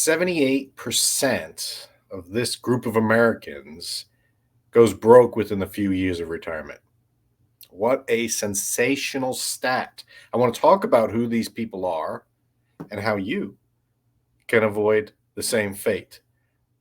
78% of this group of Americans goes broke within a few years of retirement. What a sensational stat. I want to talk about who these people are and how you can avoid the same fate.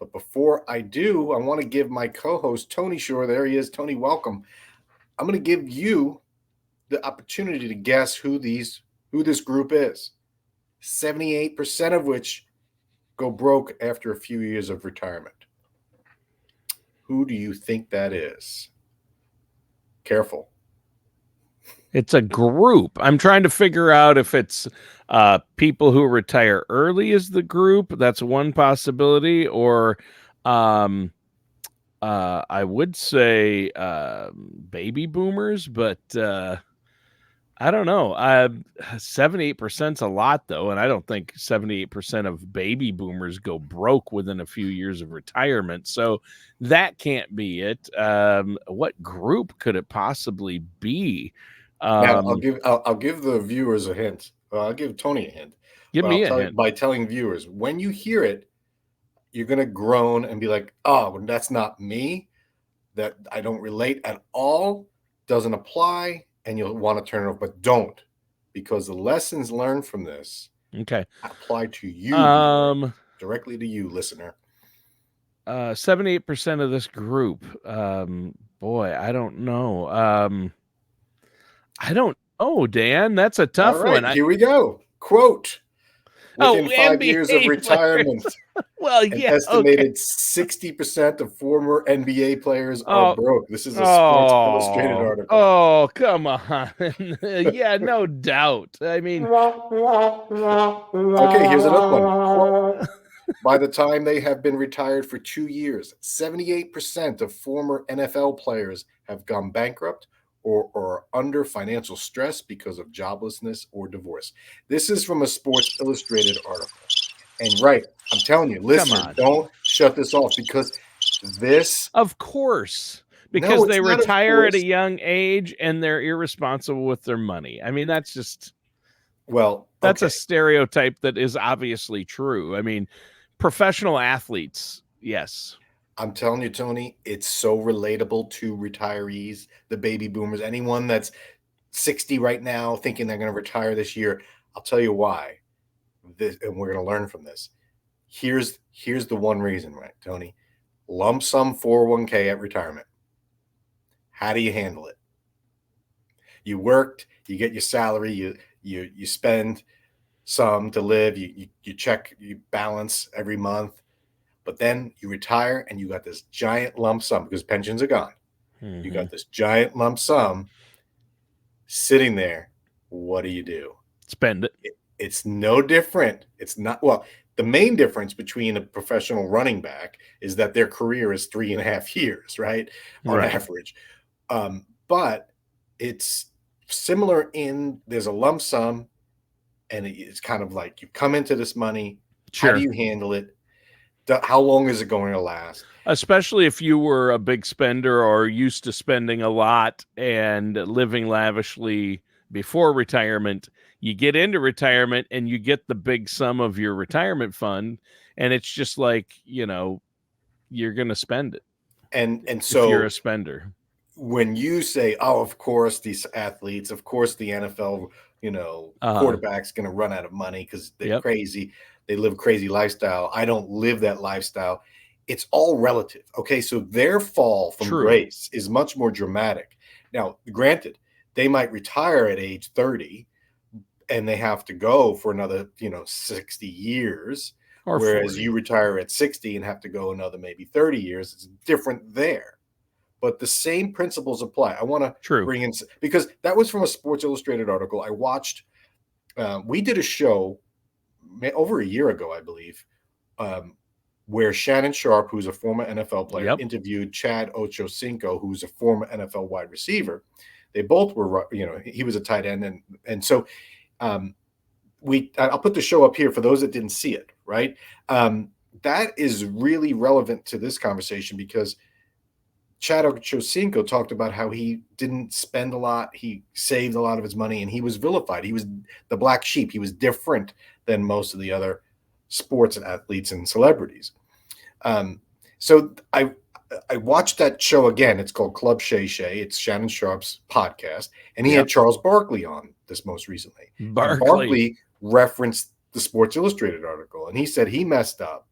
But before I do, I want to give my co-host, Tony Shore, there he is. Tony, welcome. I'm going to give you the opportunity to guess who this group is. 78% of which go broke after a few years of retirement. Who do you think that is? Careful. It's a group. I'm trying to figure out if it's people who retire early is the group. That's one possibility. Or I would say baby boomers, but I don't know. 78% is a lot, though, and I don't think 78% of baby boomers go broke within a few years of retirement. So that can't be it. What group could it possibly be? Now I'll give the viewers a hint. I'll give Tony a hint. Give me a hint. By telling viewers, when you hear it, you're gonna groan and be like, "Oh, that's not me. That I don't relate at all. Doesn't apply." And you'll want to turn it off, but don't, because the lessons learned from this apply to you, directly to you, listener. 78% of this group. Boy, I don't know. I don't know, Dan. That's a tough one. Here we go. Quote. Within 5 NBA years of retirement, well, an estimated 60% of former NBA players are broke. This is a Sports Illustrated article. Oh, come on. Yeah, no doubt. I mean, okay, here's another one. By the time they have been retired for 2 years, 78% of former NFL players have gone bankrupt or are under financial stress because of joblessness or divorce. This is from a Sports Illustrated article. And right, I'm telling you, listener, don't shut this off, because this... Of course. Because they retire at a young age and they're irresponsible with their money. I mean, that's just... Well, that's a stereotype that is obviously true. I mean, professional athletes, yes. I'm telling you, Tony, it's so relatable to retirees, the baby boomers, anyone that's 60 right now thinking they're going to retire this year. I'll tell you why. And we're going to learn from this. Here's the one reason, right, Tony? Lump sum 401k at retirement. How do you handle it? You worked, you get your salary, you spend some to live, you check, you balance every month. But then you retire and you got this giant lump sum, because pensions are gone. Mm-hmm. You got this giant lump sum sitting there. What do? Spend it. It's no different. It's not. Well, the main difference between a professional running back is that their career is 3.5 years, right? On average. But it's similar in there's a lump sum, and it's kind of like you come into this money. Sure. How do you handle it? How long is it going to last? Especially if you were a big spender or used to spending a lot and living lavishly before retirement, you get into retirement and you get the big sum of your retirement fund, and it's just like, you're going to spend it. And so if you're a spender. When you say, oh, of course, these athletes, of course, the NFL, quarterback's going to run out of money because they're crazy. They live a crazy lifestyle. I don't live that lifestyle. It's all relative. Okay, so their fall from grace is much more dramatic. Now, granted, they might retire at age 30 and they have to go for another, 60 years. Or whereas 40. You retire at 60 and have to go another maybe 30 years. It's different there. But the same principles apply. I want to bring in, because that was from a Sports Illustrated article. I watched, we did a show over a year ago, I believe, where Shannon Sharp, who's a former NFL player, interviewed Chad Ochocinco, who's a former NFL wide receiver. They both were, he was a tight end. And so I'll put the show up here for those that didn't see it, right? That is really relevant to this conversation, because Chad Ochocinco talked about how he didn't spend a lot. He saved a lot of his money, and he was vilified. He was the black sheep. He was different than most of the other sports and athletes and celebrities. So I watched that show again. It's called Club Shay Shay. It's Shannon Sharp's podcast, and he had Charles Barkley on this most recently. And Barkley referenced the Sports Illustrated article, and he said he messed up,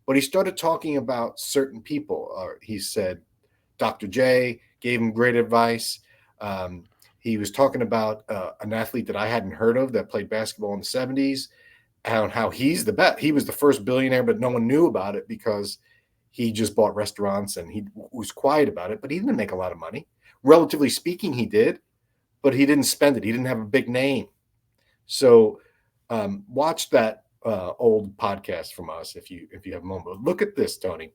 but he started talking about certain people. He said Dr. J gave him great advice. He was talking about an athlete that I hadn't heard of that played basketball in the 70s, and how he's the best. He was the first billionaire, but no one knew about it because he just bought restaurants and he was quiet about it, but he didn't make a lot of money. Relatively speaking, he did, but he didn't spend it. He didn't have a big name. So watch that old podcast from us if you have a moment. But look at this, Tony.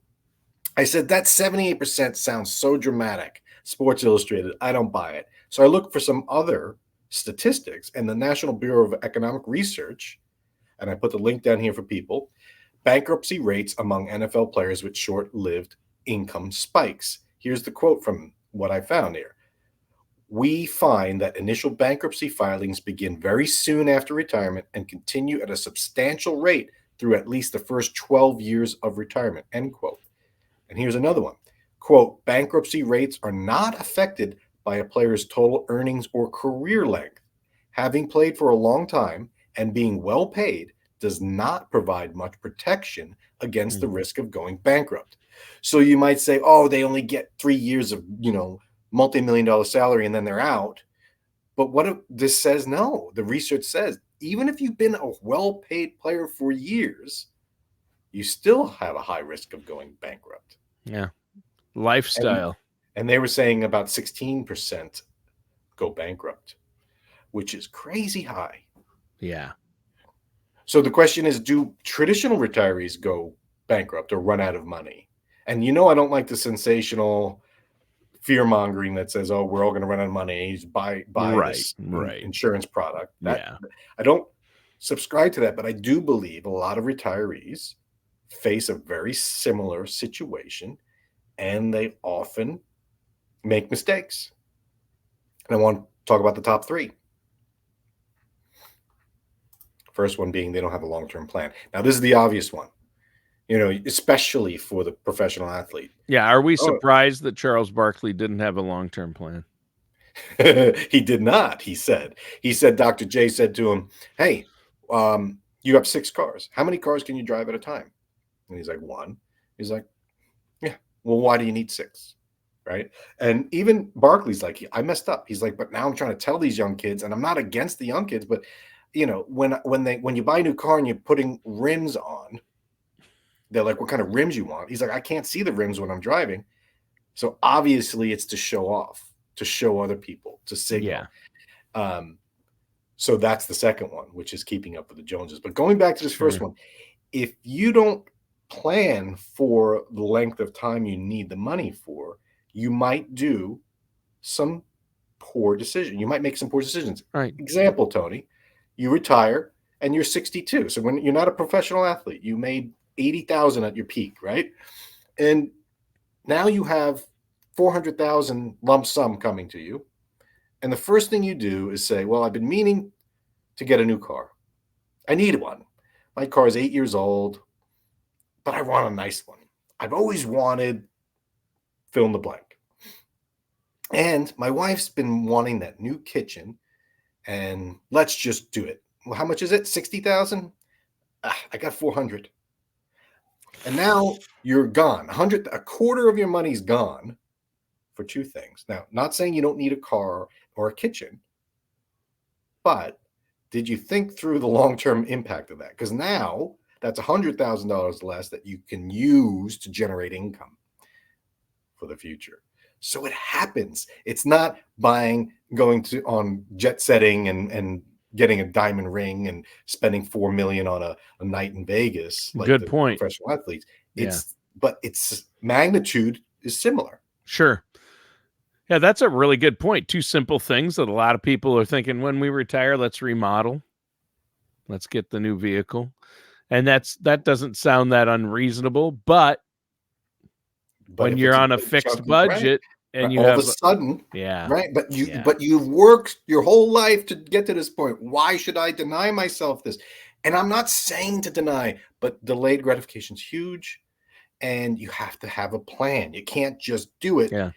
I said that 78% sounds so dramatic. Sports Illustrated, I don't buy it. So I looked for some other statistics, and the National Bureau of Economic Research, and I put the link down here for people, bankruptcy rates among NFL players with short-lived income spikes. Here's the quote from what I found here. We find that initial bankruptcy filings begin very soon after retirement and continue at a substantial rate through at least the first 12 years of retirement, end quote. And here's another one. Quote, bankruptcy rates are not affected by a player's total earnings or career length. Having played for a long time and being well paid does not provide much protection against the risk of going bankrupt. So you might say, oh, they only get 3 years of, multi-million-dollar salary and then they're out. But what if this says no? The research says even if you've been a well-paid player for years, you still have a high risk of going bankrupt. Yeah. Lifestyle. And they were saying about 16% go bankrupt, which is crazy high. Yeah. So the question is, do traditional retirees go bankrupt or run out of money? And I don't like the sensational fear-mongering that says, oh, we're all going to run out of money. Just buy this insurance product. I don't subscribe to that, but I do believe a lot of retirees face a very similar situation, and they often make mistakes. And I want to talk about the top three. First one being they don't have a long-term plan. Now, this is the obvious one, especially for the professional athlete. Yeah. Are we surprised that Charles Barkley didn't have a long-term plan? He did not, he said. Dr. J said to him, hey, you have 6 cars. How many cars can you drive at a time? And he's like, 1. He's like, yeah, well, why do you need 6? Right. And even Barkley's like, I messed up. He's like, but now I'm trying to tell these young kids, and I'm not against the young kids, but when you buy a new car and you're putting rims on, they're like, what kind of rims you want? He's like, I can't see the rims when I'm driving. So obviously it's to show off, to show other people, to signal. Yeah. So that's the second one, which is keeping up with the Joneses. But going back to this first one, if you don't plan for the length of time you need the money for, you might do some poor decision. You might make some poor decisions. Right. Example, Tony, you retire and you're 62. So when you're not a professional athlete, you made 80,000 at your peak, right? And now you have 400,000 lump sum coming to you. And the first thing you do is say, well, I've been meaning to get a new car. I need one. My car is 8 years old, but I want a nice one. I've always wanted fill in the blank. And my wife's been wanting that new kitchen, and let's just do it. Well, how much is it? 60,000? I got 400. And now you're gone. A quarter of your money's gone for 2 things. Now, not saying you don't need a car or a kitchen, but did you think through the long-term impact of that? Because now that's $100,000 less that you can use to generate income for the future. So it happens. It's not going on jet setting and getting a diamond ring and spending $4 million on a night in Vegas. Like Good point. Professional athletes. But its magnitude is similar. Sure. Yeah, that's a really good point. 2 simple things that a lot of people are thinking when we retire, let's remodel. Let's get the new vehicle. And that doesn't sound that unreasonable, but when you're on a fixed budget and you all have of a sudden, right? But you've worked your whole life to get to this point. Why should I deny myself this? And I'm not saying to deny, but delayed gratification is huge, and you have to have a plan. You can't just do it. Yeah.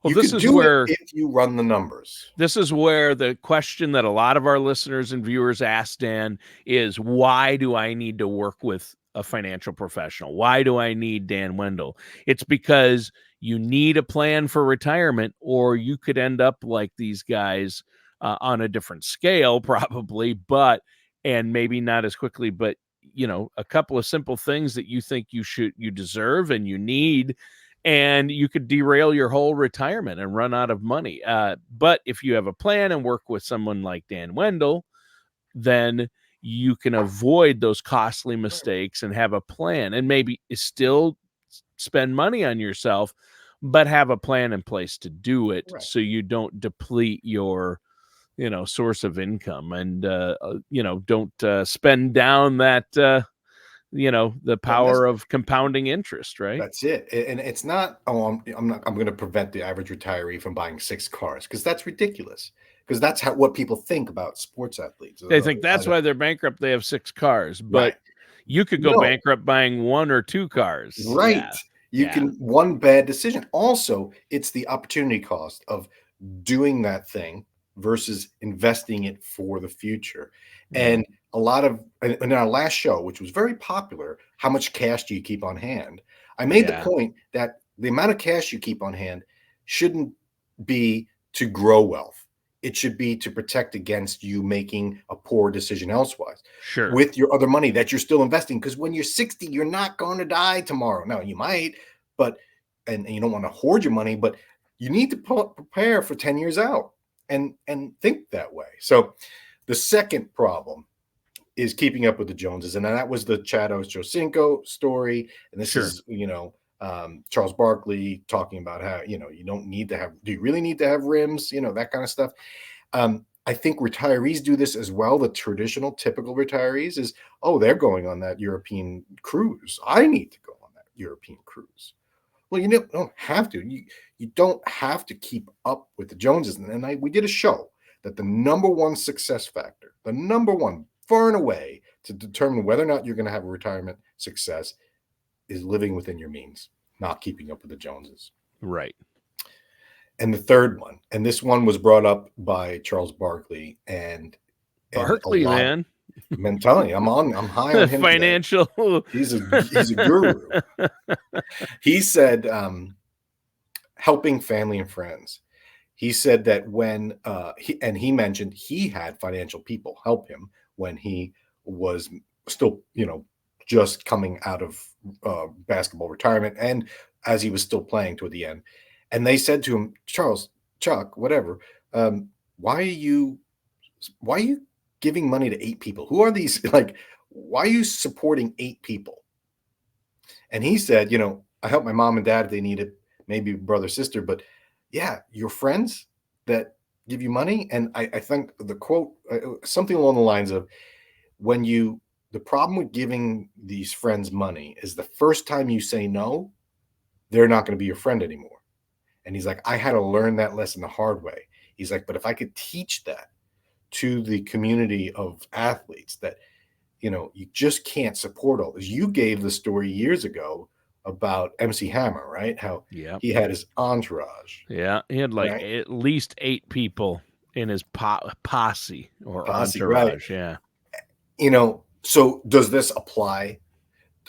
Well, You this could is do it where if you run the numbers. the question that a lot of our listeners and viewers ask, Dan, is why do I need to work with a financial professional? Why do I need Dan Wendol? It's because you need a plan for retirement, or you could end up like these guys on a different scale, probably, and maybe not as quickly, but a couple of simple things that you think you deserve and you need, and you could derail your whole retirement and run out of money. But if you have a plan and work with someone like Dan Wendol, then you can avoid those costly mistakes and have a plan, and maybe still spend money on yourself, but have a plan in place to do it, Right. so you don't deplete your source of income, and don't spend down that the power of compounding interest, right? That's it. And it's not, I'm going to prevent the average retiree from buying 6 cars, because that's ridiculous. Because that's what people think about sports athletes. They think that's why they're bankrupt. They have 6 cars, but Right. you could go No, bankrupt buying 1 or 2 cars. right. Yeah. You Yeah. can, one bad decision. Also, it's the opportunity cost of doing that thing versus investing it for the future. And a lot of, in our last show, which was very popular, how much cash do you keep on hand? I made the point that the amount of cash you keep on hand shouldn't be to grow wealth. It should be to protect against you making a poor decision elsewise. Sure. With your other money that you're still investing. Because when you're 60, you're not going to die tomorrow. Now, you might, but, and you don't want to hoard your money, but you need to prepare for 10 years out and think that way. So the second problem is keeping up with the Joneses. And that was the Chad Ochocinco story. And this is, Charles Barkley talking about how, you don't need to have, do you really need to have rims? That kind of stuff. I think retirees do this as well. The traditional, typical retirees is, oh, they're going on that European cruise. I need to go on that European cruise. Well, you don't have to. You don't have to keep up with the Joneses. And we did a show that the number one success factor, the number one far and away to determine whether or not you're going to have a retirement success, is living within your means, not keeping up with the Joneses. Right. And the third one, and this one was brought up by Charles Barkley, and Barkley, man. I'm telling you, I'm high on him. Financial. He's a guru. He said, helping family and friends. He said that when he mentioned he had financial people help him when he was still, just coming out of basketball retirement, and as he was still playing toward the end. And they said to him, Chuck, whatever, why are you giving money to 8 people? Who are these? Like, why are you supporting 8 people? And he said, I help my mom and dad if they need it, maybe brother, sister, but yeah, your friends that give you money. And I think the quote, something along the lines of, the problem with giving these friends money is the first time you say no, they're not going to be your friend anymore. And he's like, I had to learn that lesson the hard way. He's like, but if I could teach that to the community of athletes, that, you just can't support all this. You gave the story years ago about MC Hammer, right? How he had his entourage. Yeah, he had at least 8 people in his posse or entourage. Right. Yeah. So does this apply?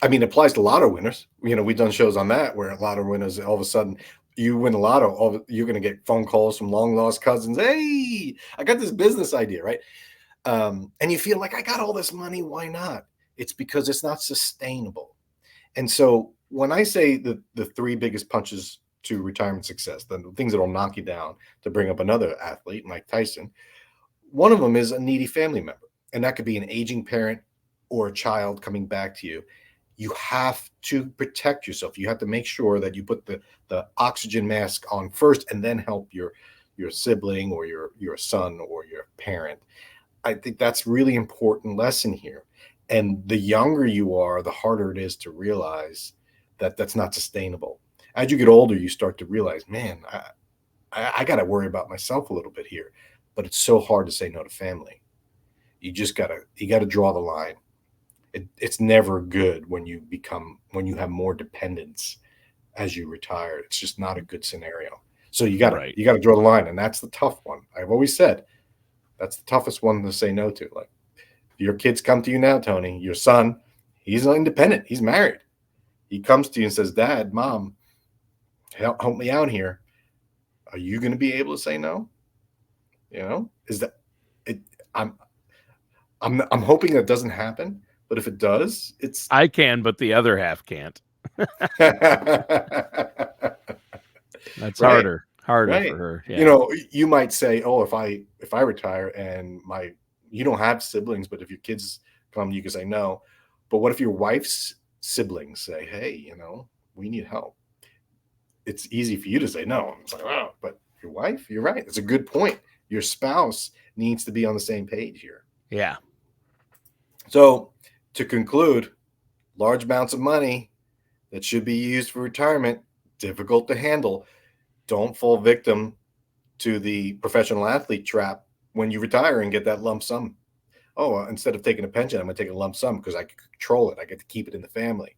I mean, it applies to lotto winners. We've done shows on that where lotto winners, all of a sudden you win the lotto, you're going to get phone calls from long lost cousins. Hey, I got this business idea, right? And you feel like, I got all this money, why not? It's because it's not sustainable. And so when I say the 3 biggest punches to retirement success, the things that will knock you down, to bring up another athlete, Mike Tyson, one of them is a needy family member. And that could be an aging parent or a child coming back to you. You have to protect yourself. You have to make sure that you put the oxygen mask on first, and then help your sibling or your son or your parent. I think that's really important lesson here. And the younger you are, the harder it is to realize that that's not sustainable. As you get older, you start to realize, man, I got to worry about myself a little bit here. But it's so hard to say no to family. You got to draw the line. It's never good when you have more dependents as you retire. It's just not a good scenario. So you got to draw the line, and that's the tough one. I've always said that's the toughest one to say no to. Like, your kids come to you now, Tony, your son, he's independent. He's married. He comes to you and says, Dad, Mom, help me out here. Are you going to be able to say no? Is that it? I'm hoping that doesn't happen, but if it does, I can, but the other half can't. That's harder for her. Yeah. You might say, oh, if I retire and you don't have siblings, but if your kids come, you can say no. But what if your wife's siblings say, hey, we need help? It's easy for you to say no. It's like, oh, but your wife, you're right. It's a good point. Your spouse needs to be on the same page here. Yeah. So to conclude, large amounts of money that should be used for retirement, difficult to handle. Don't fall victim to the professional athlete trap when you retire and get that lump sum. Oh, instead of taking a pension, I'm going to take a lump sum because I can control it. I get to keep it in the family.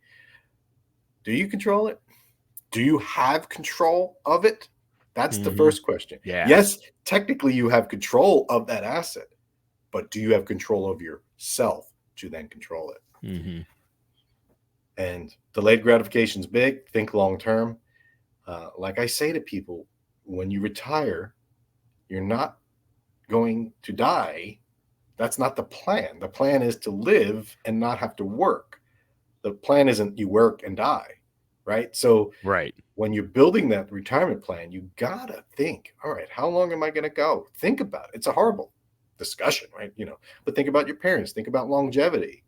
Do you control it? Do you have control of it? That's the first question. Yeah. Yes, technically you have control of that asset, but do you have control of yourself to then control it? Mm-hmm. And delayed gratification is big. Think long term. Like I say to people, when you retire, you're not going to die. That's not the plan. The plan is to live and not have to work. The plan isn't you work and die, right? So when you're building that retirement plan, you gotta think, all right, how long am I going to go? Think about it. It's a horrible discussion, right? But think about your parents. Think about longevity,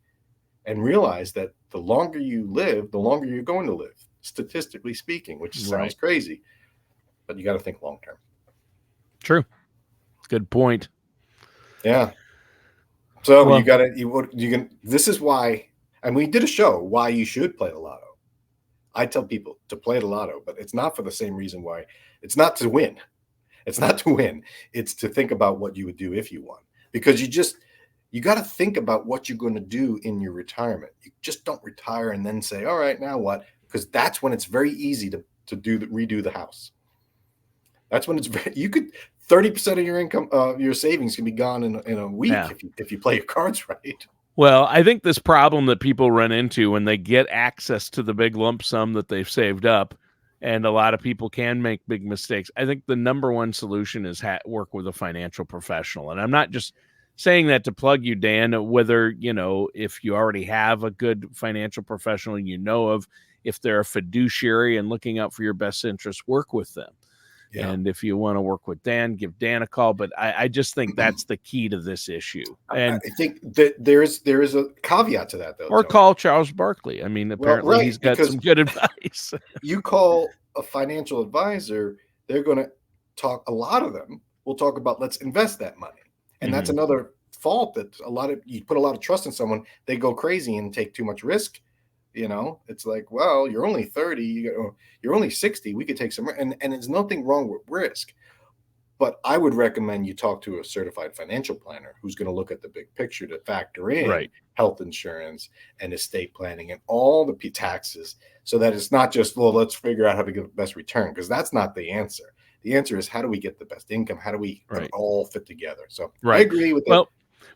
and realize that the longer you live, the longer you're going to live, statistically speaking, which sounds crazy, but you got to think long term. True. Good point. Yeah. So this is why, and we did a show why you should play the lotto. I tell people to play the lotto, but it's not for the same reason why. It's not to win. It's not to win. It's to think about what you would do if you won, because you got to think about what you're going to do in your retirement. You just don't retire and then say, all right, now what? Because that's when it's very easy to redo the house. That's when you could 30% of your income, your savings can be gone in a week if you play your cards right. Well, I think this problem that people run into when they get access to the big lump sum that they've saved up, and a lot of people can make big mistakes. I think the number one solution is work with a financial professional. And I'm not just saying that to plug you, Dan, whether, if you already have a good financial professional of, if they're a fiduciary and looking out for your best interests, work with them. Yeah. And if you want to work with Dan, give Dan a call. But I just think that's the key to this issue. And I think that there is a caveat to that, though. Or call Charles Barkley. I mean, apparently he's got some good advice. You call a financial advisor, they're going to talk. A lot of them will talk about, let's invest that money. And that's another fault, that you put a lot of trust in someone, they go crazy and take too much risk. It's like, well, you're only 30, you're only 60. We could take some, and there's nothing wrong with risk. But I would recommend you talk to a certified financial planner who's going to look at the big picture to factor in health insurance and estate planning and all the taxes, so that it's not just, well, let's figure out how to get the best return, because that's not the answer. The answer is, how do we get the best income? How do we all fit together? So I agree with that.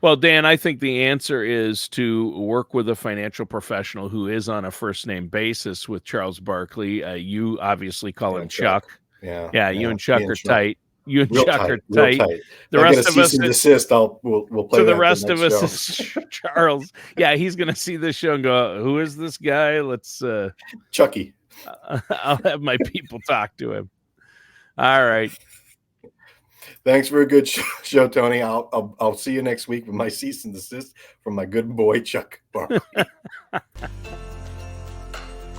Well, Dan, I think the answer is to work with a financial professional who is on a first name basis with Charles Barkley. You obviously call him Chuck. Yeah. You and Chuck are tight. You and Chuck are tight. The rest of us, desist. We'll play. So the rest of us is Charles. Yeah, he's going to see this show and go, "Who is this guy?" Let's Chucky. I'll have my people talk to him. All right. Thanks for a good show, Tony. I'll see you next week with my cease and desist from my good boy, Chuck Barkley.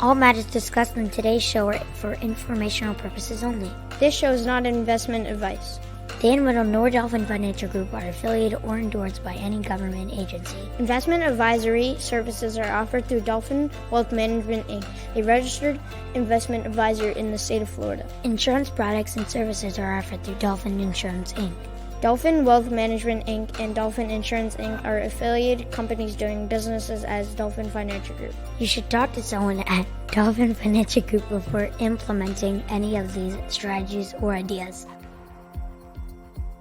All matters discussed in today's show are for informational purposes only. This show is not investment advice. Dan Wendol nor Dolphin Financial Group are affiliated or endorsed by any government agency. Investment advisory services are offered through Dolphin Wealth Management, Inc., a registered investment advisor in the state of Florida. Insurance products and services are offered through Dolphin Insurance, Inc. Dolphin Wealth Management Inc. and Dolphin Insurance Inc. are affiliated companies doing businesses as Dolphin Financial Group. You should talk to someone at Dolphin Financial Group before implementing any of these strategies or ideas.